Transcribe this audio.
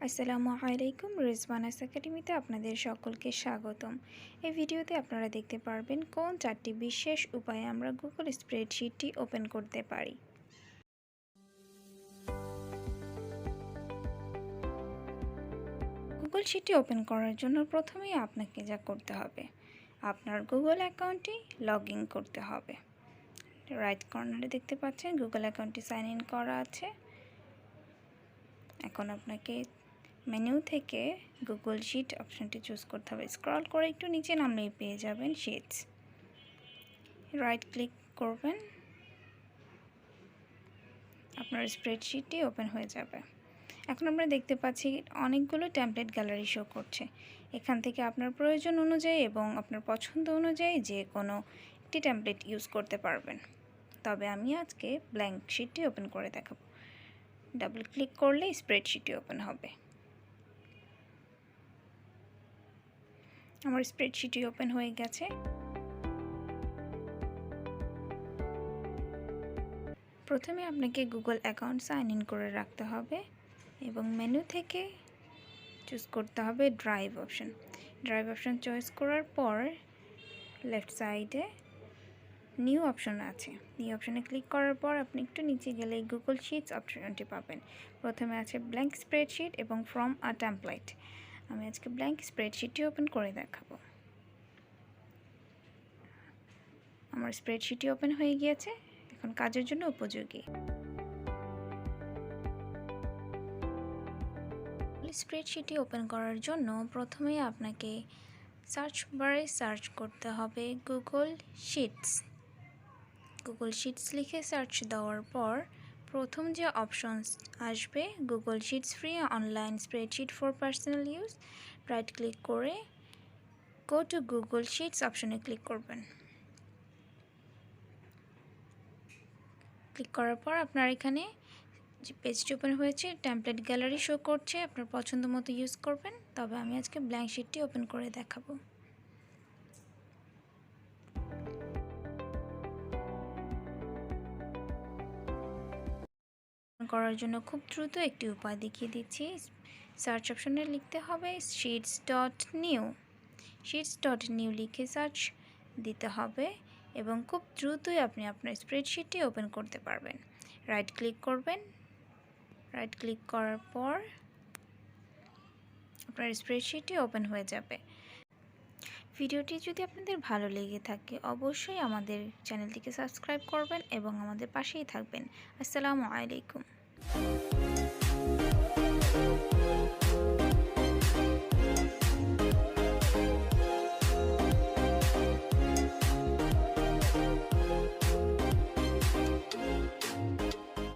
আসসালামু আলাইকুম। রিজওয়ানাস একাডেমিতে আপনাদের সকলকে স্বাগতম। এই ভিডিওতে আপনারা দেখতে পারবেন কোন 4টি বিশেষ উপায়ে আমরা গুগল স্প্রেডশিটটি ওপেন করতে পারি। গুগল শিটটি ওপেন করার জন্য প্রথমেই আপনাকে যা করতে হবে, আপনার গুগল অ্যাকাউন্টটি লগ ইন করতে হবে। রাইট কর্নারে দেখতে পাচ্ছেন গুগল অ্যাকাউন্টটি সাইন ইন করা আছে। এখন আপনাকে মেনু থেকে গুগল শিট অপশনটি চুজ করতে হবে। স্ক্রল করে একটু নিচে নামলেই পেয়ে যাবেন শিটস। রাইট ক্লিক করবেন, আপনার স্প্রেডশিটটি ওপেন হয়ে যাবে। এখন আমরা দেখতে পাচ্ছি অনেকগুলো টেমপ্লেট গ্যালারি শো করছে। এখান থেকে আপনার প্রয়োজন অনুযায়ী এবং আপনার পছন্দ অনুযায়ী যে কোনো একটি টেমপ্লেট ইউজ করতে পারবেন। তবে আমি আজকে ব্ল্যাঙ্ক শিটটি ওপেন করে দেখাবো। ডাবল ক্লিক করলে স্প্রেডশিটটি ওপেন হবে। আমার স্প্রেডশিটটি ওপেন হয়ে গেছে। প্রথমে আপনাকে গুগল অ্যাকাউন্ট সাইন ইন করে রাখতে হবে এবং মেনু থেকে চুজ করতে হবে drive option. Drive option choice করার পর লেফট সাইডে নিউ অপশন আছে। নিউ অপশনে ক্লিক করার পর আপনি একটু নিচে গেলে গুগল শিটস অপশনটি পাবেন। প্রথমে আছে ব্ল্যাঙ্ক স্প্রেডশিট এবং ফ্রম আ টেমপ্লেট। আমি আজকে ব্ল্যাঙ্ক স্প্রেডশিটটি ওপেন করে দেখাবো। আমার স্প্রেডশিটটি ওপেন হয়ে গিয়েছে, এখন কাজের জন্য উপযোগী। স্প্রেডশিটটি ওপেন করার জন্য প্রথমেই আপনাকে সার্চ বারে সার্চ করতে হবে গুগল শিটস। গুগল শিটস লিখে সার্চ দেওয়ার পর প্রথম যে অপশনস আসবে Google shits free online spreadsheet for personal use, right click করে গো টু গুগল শিটস অপশনে ক্লিক করবেন। ক্লিক করার পর আপনার এখানে যে পেজটি ওপেন হয়েছে টেমপ্লেট গ্যালারি শো করছে, আপনার পছন্দ মতো ইউজ করবেন। তবে আমি আজকে ব্ল্যাঙ্ক শিটটি ওপেন করে দেখাবো। করার জন্য খুব দ্রুত একটি উপায় দেখিয়ে দিচ্ছি। সার্চ অপশনে লিখতে হবে sheets.new। sheets.new লিখে সার্চ দিতে হবে এবং খুব দ্রুতই আপনি আপনার স্প্রেডশিটটি ওপেন করতে পারবেন। রাইট ক্লিক করবেন। রাইট ক্লিক করার পর আপনার স্প্রেডশিটটি ওপেন হয়ে যাবে। ভিডিওটি যদি আপনাদের ভালো লেগে থাকে অবশ্যই আমাদের চ্যানেলটিকে সাবস্ক্রাইব করবেন এবং আমাদের পাশেই থাকবেন। আসসালামু আলাইকুম।